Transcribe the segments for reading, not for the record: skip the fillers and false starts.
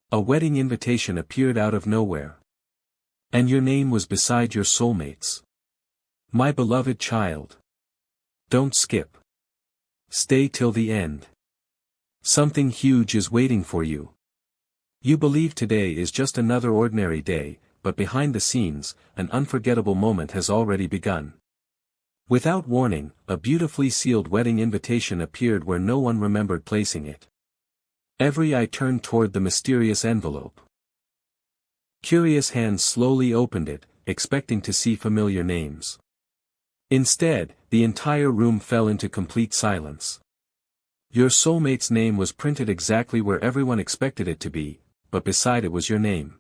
A wedding invitation appeared out of nowhere. And your name was beside your soulmate's. My beloved child. Don't skip. Stay till the end. Something huge is waiting for you. You believe today is just another ordinary day, but behind the scenes, an unforgettable moment has already begun. Without warning, a beautifully sealed wedding invitation appeared where no one remembered placing it. Every eye turned toward the mysterious envelope. Curious hands slowly opened it, expecting to see familiar names. Instead, the entire room fell into complete silence. Your soulmate's name was printed exactly where everyone expected it to be, but beside it was your name.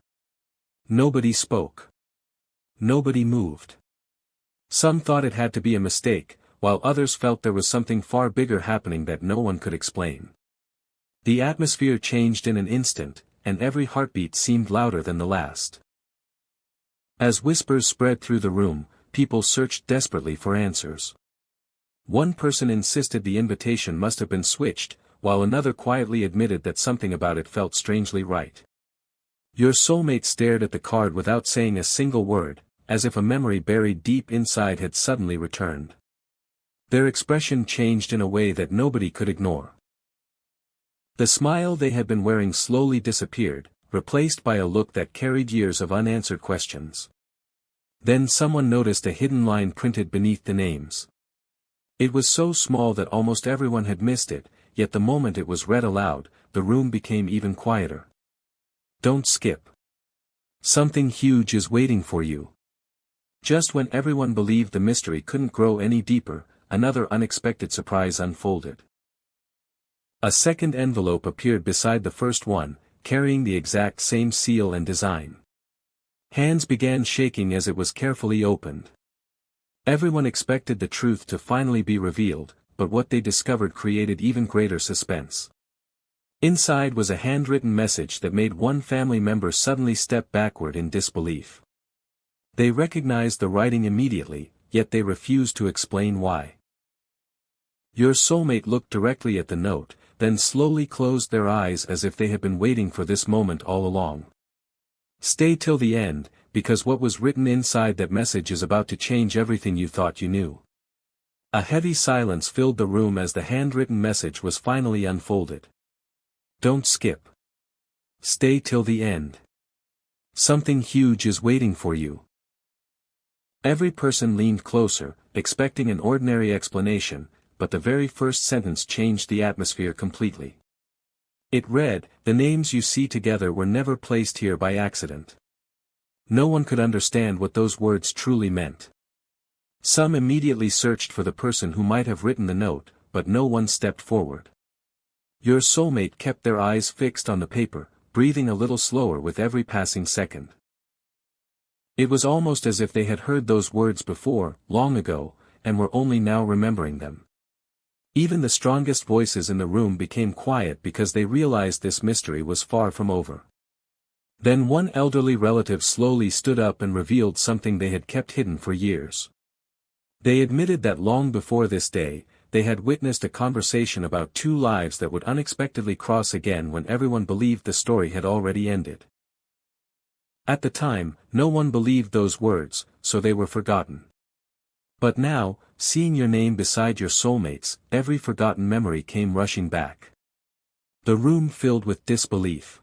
Nobody spoke. Nobody moved. Some thought it had to be a mistake, while others felt there was something far bigger happening that no one could explain. The atmosphere changed in an instant, and every heartbeat seemed louder than the last. As whispers spread through the room, people searched desperately for answers. One person insisted the invitation must have been switched, while another quietly admitted that something about it felt strangely right. Your soulmate stared at the card without saying a single word, as if a memory buried deep inside had suddenly returned. Their expression changed in a way that nobody could ignore. The smile they had been wearing slowly disappeared, replaced by a look that carried years of unanswered questions. Then someone noticed a hidden line printed beneath the names. It was so small that almost everyone had missed it, yet the moment it was read aloud, the room became even quieter. Don't skip. Something huge is waiting for you. Just when everyone believed the mystery couldn't grow any deeper, another unexpected surprise unfolded. A second envelope appeared beside the first one, carrying the exact same seal and design. Hands began shaking as it was carefully opened. Everyone expected the truth to finally be revealed, but what they discovered created even greater suspense. Inside was a handwritten message that made one family member suddenly step backward in disbelief. They recognized the writing immediately, yet they refused to explain why. Your soulmate looked directly at the note, then slowly closed their eyes as if they had been waiting for this moment all along. Stay till the end, because what was written inside that message is about to change everything you thought you knew. A heavy silence filled the room as the handwritten message was finally unfolded. Don't skip. Stay till the end. Something huge is waiting for you. Every person leaned closer, expecting an ordinary explanation, but the very first sentence changed the atmosphere completely. It read, "The names you see together were never placed here by accident." No one could understand what those words truly meant. Some immediately searched for the person who might have written the note, but no one stepped forward. Your soulmate kept their eyes fixed on the paper, breathing a little slower with every passing second. It was almost as if they had heard those words before, long ago, and were only now remembering them. Even the strongest voices in the room became quiet because they realized this mystery was far from over. Then one elderly relative slowly stood up and revealed something they had kept hidden for years. They admitted that long before this day, they had witnessed a conversation about two lives that would unexpectedly cross again when everyone believed the story had already ended. At the time, no one believed those words, so they were forgotten. But now, seeing your name beside your soulmate's, every forgotten memory came rushing back. The room filled with disbelief.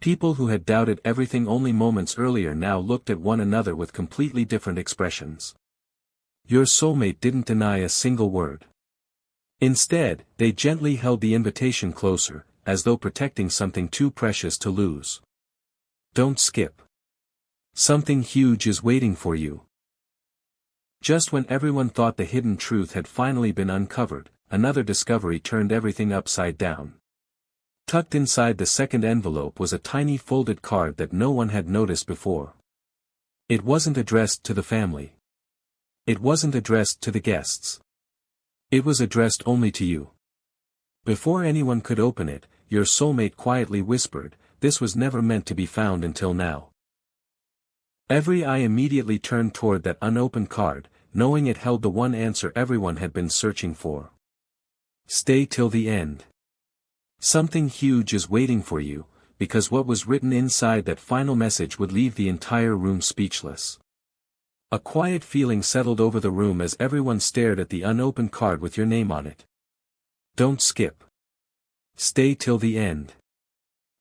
People who had doubted everything only moments earlier now looked at one another with completely different expressions. Your soulmate didn't deny a single word. Instead, they gently held the invitation closer, as though protecting something too precious to lose. Don't skip. Something huge is waiting for you. Just when everyone thought the hidden truth had finally been uncovered, another discovery turned everything upside down. Tucked inside the second envelope was a tiny folded card that no one had noticed before. It wasn't addressed to the family. It wasn't addressed to the guests. It was addressed only to you. Before anyone could open it, your soulmate quietly whispered, "This was never meant to be found until now." Every eye immediately turned toward that unopened card, knowing it held the one answer everyone had been searching for. Stay till the end. Something huge is waiting for you, because what was written inside that final message would leave the entire room speechless. A quiet feeling settled over the room as everyone stared at the unopened card with your name on it. Don't skip. Stay till the end.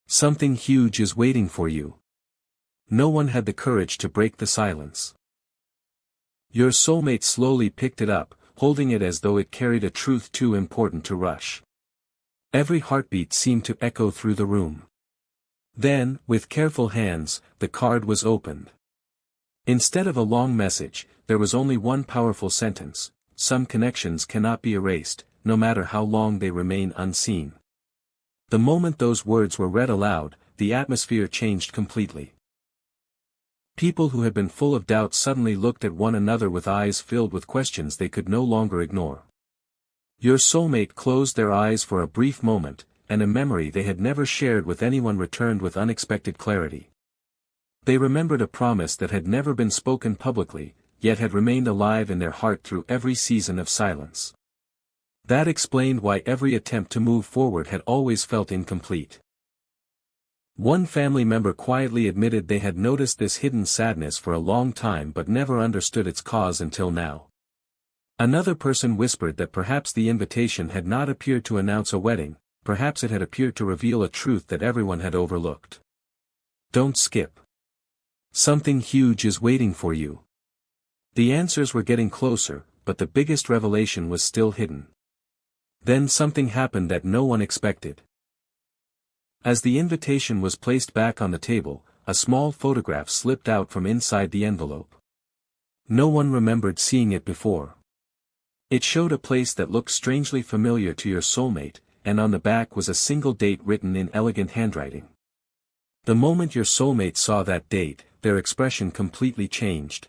Something huge is waiting for you. No one had the courage to break the silence. Your soulmate slowly picked it up, holding it as though it carried a truth too important to rush. Every heartbeat seemed to echo through the room. Then, with careful hands, the card was opened. Instead of a long message, there was only one powerful sentence: some connections cannot be erased, no matter how long they remain unseen. The moment those words were read aloud, the atmosphere changed completely. People who had been full of doubt suddenly looked at one another with eyes filled with questions they could no longer ignore. Your soulmate closed their eyes for a brief moment, and a memory they had never shared with anyone returned with unexpected clarity. They remembered a promise that had never been spoken publicly, yet had remained alive in their heart through every season of silence. That explained why every attempt to move forward had always felt incomplete. One family member quietly admitted they had noticed this hidden sadness for a long time but never understood its cause until now. Another person whispered that perhaps the invitation had not appeared to announce a wedding, perhaps it had appeared to reveal a truth that everyone had overlooked. Don't skip. Something huge is waiting for you. The answers were getting closer, but the biggest revelation was still hidden. Then something happened that no one expected. As the invitation was placed back on the table, a small photograph slipped out from inside the envelope. No one remembered seeing it before. It showed a place that looked strangely familiar to your soulmate, and on the back was a single date written in elegant handwriting. The moment your soulmate saw that date, their expression completely changed.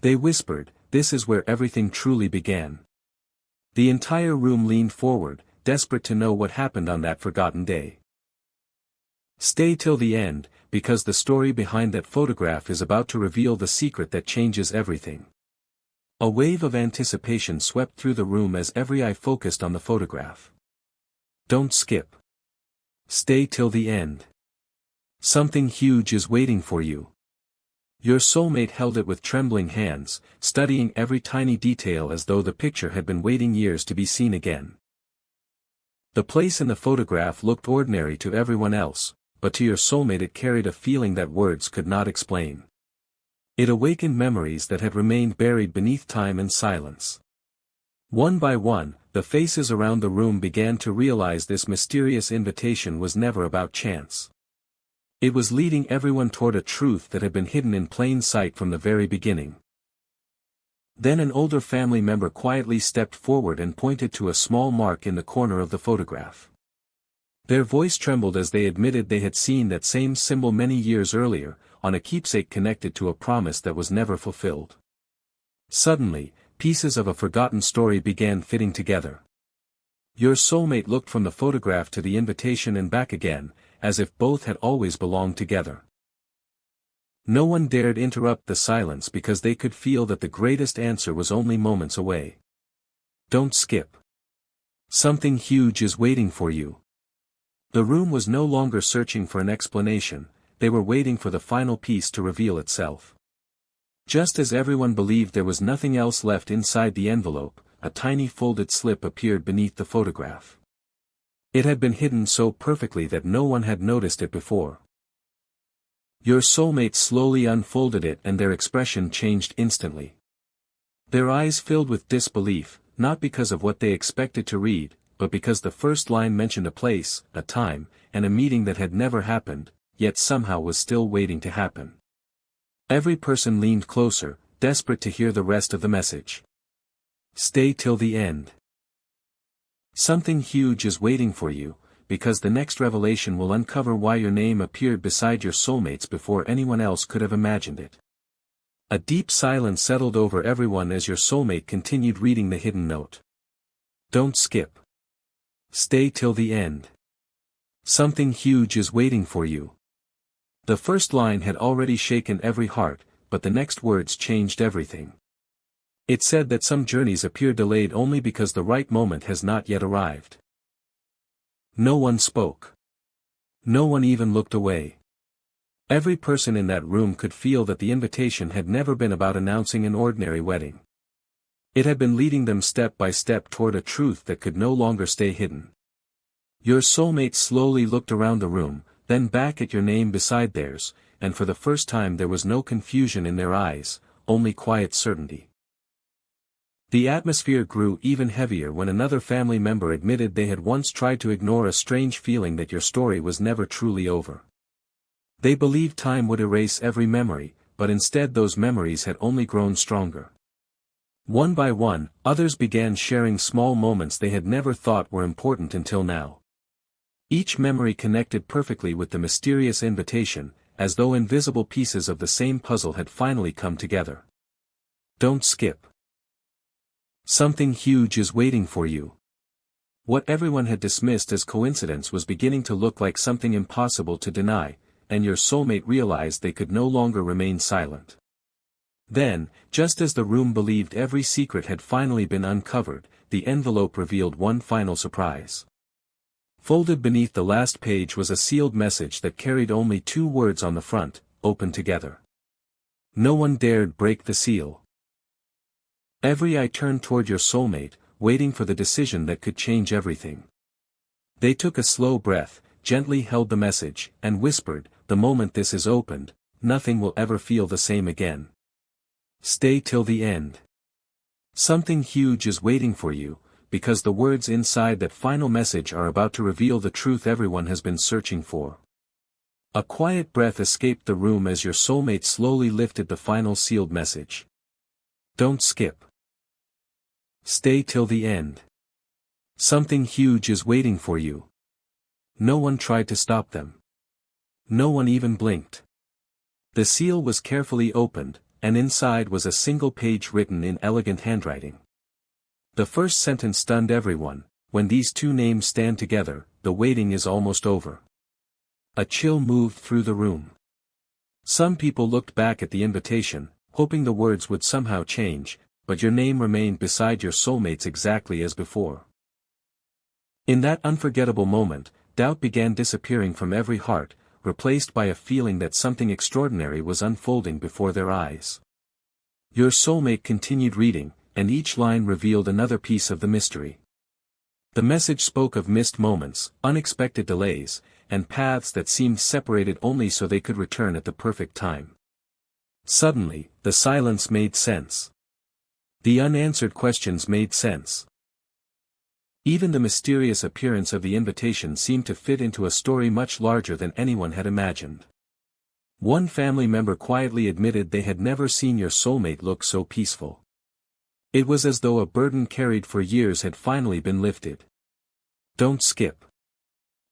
They whispered, "This is where everything truly began." The entire room leaned forward, desperate to know what happened on that forgotten day. Stay till the end, because the story behind that photograph is about to reveal the secret that changes everything. A wave of anticipation swept through the room as every eye focused on the photograph. Don't skip. Stay till the end. Something huge is waiting for you. Your soulmate held it with trembling hands, studying every tiny detail as though the picture had been waiting years to be seen again. The place in the photograph looked ordinary to everyone else, but to your soulmate it carried a feeling that words could not explain. It awakened memories that had remained buried beneath time and silence. One by one, the faces around the room began to realize this mysterious invitation was never about chance. It was leading everyone toward a truth that had been hidden in plain sight from the very beginning. Then an older family member quietly stepped forward and pointed to a small mark in the corner of the photograph. Their voice trembled as they admitted they had seen that same symbol many years earlier, on a keepsake connected to a promise that was never fulfilled. Suddenly, pieces of a forgotten story began fitting together. Your soulmate looked from the photograph to the invitation and back again, as if both had always belonged together. No one dared interrupt the silence because they could feel that the greatest answer was only moments away. Don't skip. Something huge is waiting for you. The room was no longer searching for an explanation, they were waiting for the final piece to reveal itself. Just as everyone believed there was nothing else left inside the envelope, a tiny folded slip appeared beneath the photograph. It had been hidden so perfectly that no one had noticed it before. Your soulmate slowly unfolded it and their expression changed instantly. Their eyes filled with disbelief, not because of what they expected to read, but because the first line mentioned a place, a time, and a meeting that had never happened, yet somehow was still waiting to happen. Every person leaned closer, desperate to hear the rest of the message. Stay till the end. Something huge is waiting for you, because the next revelation will uncover why your name appeared beside your soulmate's before anyone else could have imagined it. A deep silence settled over everyone as your soulmate continued reading the hidden note. Don't skip. Stay till the end. Something huge is waiting for you. The first line had already shaken every heart, but the next words changed everything. It said that some journeys appear delayed only because the right moment has not yet arrived. No one spoke. No one even looked away. Every person in that room could feel that the invitation had never been about announcing an ordinary wedding. It had been leading them step by step toward a truth that could no longer stay hidden. Your soulmate slowly looked around the room, then back at your name beside theirs, and for the first time there was no confusion in their eyes, only quiet certainty. The atmosphere grew even heavier when another family member admitted they had once tried to ignore a strange feeling that your story was never truly over. They believed time would erase every memory, but instead those memories had only grown stronger. One by one, others began sharing small moments they had never thought were important until now. Each memory connected perfectly with the mysterious invitation, as though invisible pieces of the same puzzle had finally come together. Don't skip. Something huge is waiting for you. What everyone had dismissed as coincidence was beginning to look like something impossible to deny, and your soulmate realized they could no longer remain silent. Then, just as the room believed every secret had finally been uncovered, the envelope revealed one final surprise. Folded beneath the last page was a sealed message that carried only 2 words on the front, "Open together." No one dared break the seal. Every eye turned toward your soulmate, waiting for the decision that could change everything. They took a slow breath, gently held the message, and whispered, "The moment this is opened, nothing will ever feel the same again. Stay till the end. Something huge is waiting for you, because the words inside that final message are about to reveal the truth everyone has been searching for." A quiet breath escaped the room as your soulmate slowly lifted the final sealed message. Don't skip. Stay till the end. Something huge is waiting for you. No one tried to stop them. No one even blinked. The seal was carefully opened, and inside was a single page written in elegant handwriting. The first sentence stunned everyone: "When these 2 names stand together, the waiting is almost over." A chill moved through the room. Some people looked back at the invitation, hoping the words would somehow change, but your name remained beside your soulmate's exactly as before. In that unforgettable moment, doubt began disappearing from every heart, replaced by a feeling that something extraordinary was unfolding before their eyes. Your soulmate continued reading, and each line revealed another piece of the mystery. The message spoke of missed moments, unexpected delays, and paths that seemed separated only so they could return at the perfect time. Suddenly, the silence made sense. The unanswered questions made sense. Even the mysterious appearance of the invitation seemed to fit into a story much larger than anyone had imagined. One family member quietly admitted they had never seen your soulmate look so peaceful. It was as though a burden carried for years had finally been lifted. Don't skip.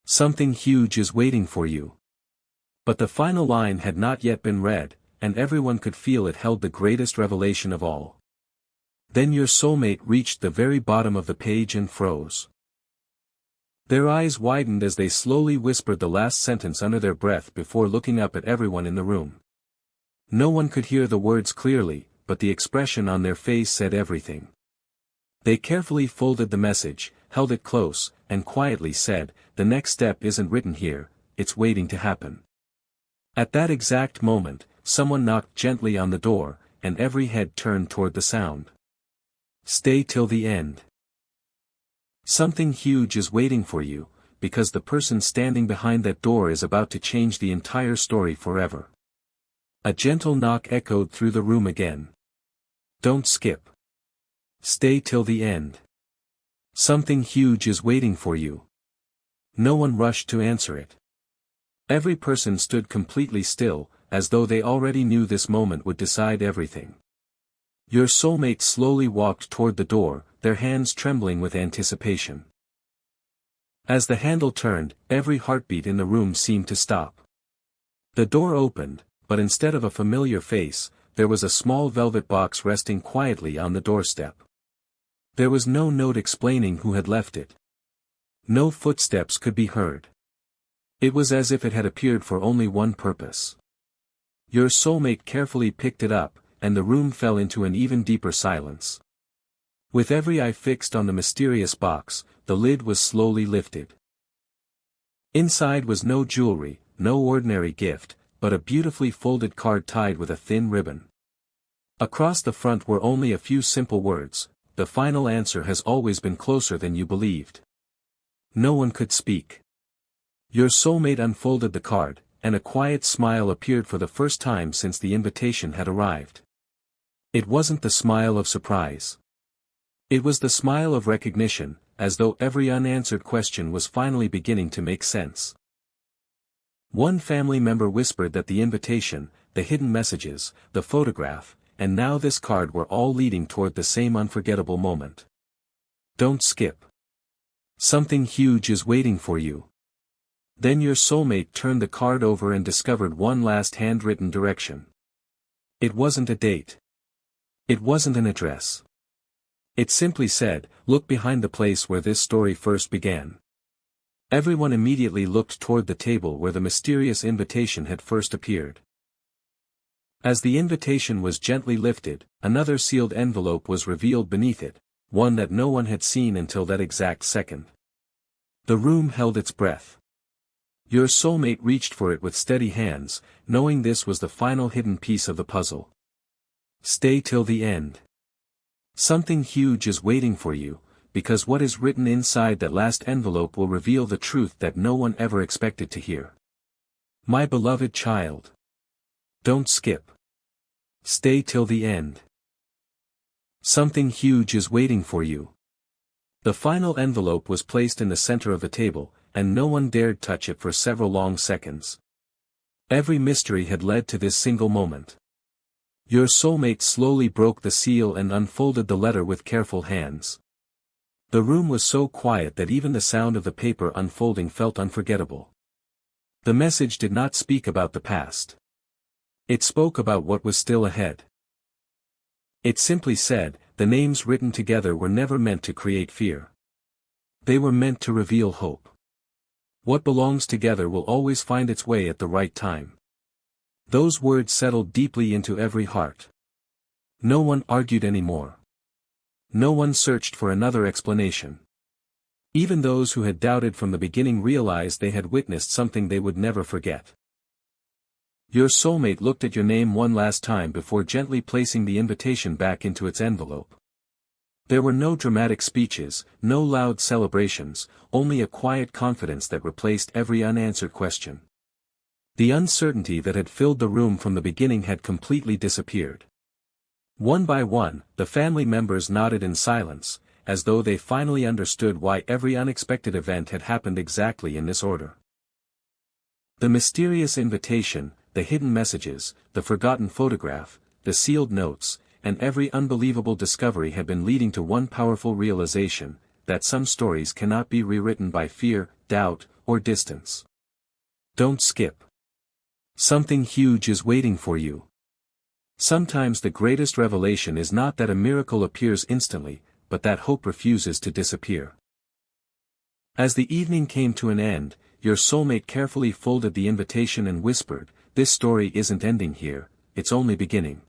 Something huge is waiting for you. But the final line had not yet been read, and everyone could feel it held the greatest revelation of all. Then your soulmate reached the very bottom of the page and froze. Their eyes widened as they slowly whispered the last sentence under their breath before looking up at everyone in the room. No one could hear the words clearly, but the expression on their face said everything. They carefully folded the message, held it close, and quietly said, "The next step isn't written here, it's waiting to happen." At that exact moment, someone knocked gently on the door, and every head turned toward the sound. Stay till the end. Something huge is waiting for you, because the person standing behind that door is about to change the entire story forever. A gentle knock echoed through the room again. Don't skip. Stay till the end. Something huge is waiting for you. No one rushed to answer it. Every person stood completely still, as though they already knew this moment would decide everything. Your soulmate slowly walked toward the door, their hands trembling with anticipation. As the handle turned, every heartbeat in the room seemed to stop. The door opened, but instead of a familiar face, there was a small velvet box resting quietly on the doorstep. There was no note explaining who had left it. No footsteps could be heard. It was as if it had appeared for only one purpose. Your soulmate carefully picked it up, and the room fell into an even deeper silence. With every eye fixed on the mysterious box, the lid was slowly lifted. Inside was no jewelry, no ordinary gift, but a beautifully folded card tied with a thin ribbon. Across the front were only a few simple words: "The final answer has always been closer than you believed." No one could speak. Your soulmate unfolded the card, and a quiet smile appeared for the first time since the invitation had arrived. It wasn't the smile of surprise. It was the smile of recognition, as though every unanswered question was finally beginning to make sense. One family member whispered that the invitation, the hidden messages, the photograph, and now this card were all leading toward the same unforgettable moment. Don't skip. Something huge is waiting for you. Then your soulmate turned the card over and discovered one last handwritten direction. It wasn't a date. It wasn't an address. It simply said, "Look behind the place where this story first began." Everyone immediately looked toward the table where the mysterious invitation had first appeared. As the invitation was gently lifted, another sealed envelope was revealed beneath it, one that no one had seen until that exact second. The room held its breath. Your soulmate reached for it with steady hands, knowing this was the final hidden piece of the puzzle. Stay till the end. Something huge is waiting for you, because what is written inside that last envelope will reveal the truth that no one ever expected to hear. My beloved child. Don't skip. Stay till the end. Something huge is waiting for you. The final envelope was placed in the center of the table, and no one dared touch it for several long seconds. Every mystery had led to this single moment. Your soulmate slowly broke the seal and unfolded the letter with careful hands. The room was so quiet that even the sound of the paper unfolding felt unforgettable. The message did not speak about the past. It spoke about what was still ahead. It simply said, the names written together were never meant to create fear. They were meant to reveal hope. What belongs together will always find its way at the right time. Those words settled deeply into every heart. No one argued anymore. No one searched for another explanation. Even those who had doubted from the beginning realized they had witnessed something they would never forget. Your soulmate looked at your name one last time before gently placing the invitation back into its envelope. There were no dramatic speeches, no loud celebrations, only a quiet confidence that replaced every unanswered question. The uncertainty that had filled the room from the beginning had completely disappeared. One by one, the family members nodded in silence, as though they finally understood why every unexpected event had happened exactly in this order. The mysterious invitation, the hidden messages, the forgotten photograph, the sealed notes, and every unbelievable discovery had been leading to one powerful realization, that some stories cannot be rewritten by fear, doubt, or distance. Don't skip. Something huge is waiting for you. Sometimes the greatest revelation is not that a miracle appears instantly, but that hope refuses to disappear. As the evening came to an end, your soulmate carefully folded the invitation and whispered, "This story isn't ending here, it's only beginning."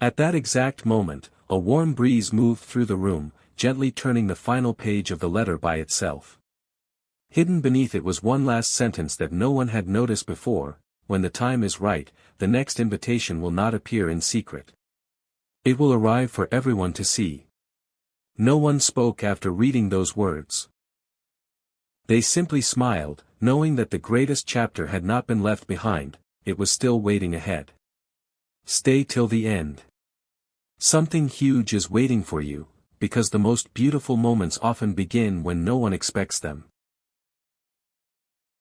At that exact moment, a warm breeze moved through the room, gently turning the final page of the letter by itself. Hidden beneath it was one last sentence that no one had noticed before: when the time is right, the next invitation will not appear in secret. It will arrive for everyone to see. No one spoke after reading those words. They simply smiled, knowing that the greatest chapter had not been left behind, it was still waiting ahead. Stay till the end. Something huge is waiting for you, because the most beautiful moments often begin when no one expects them.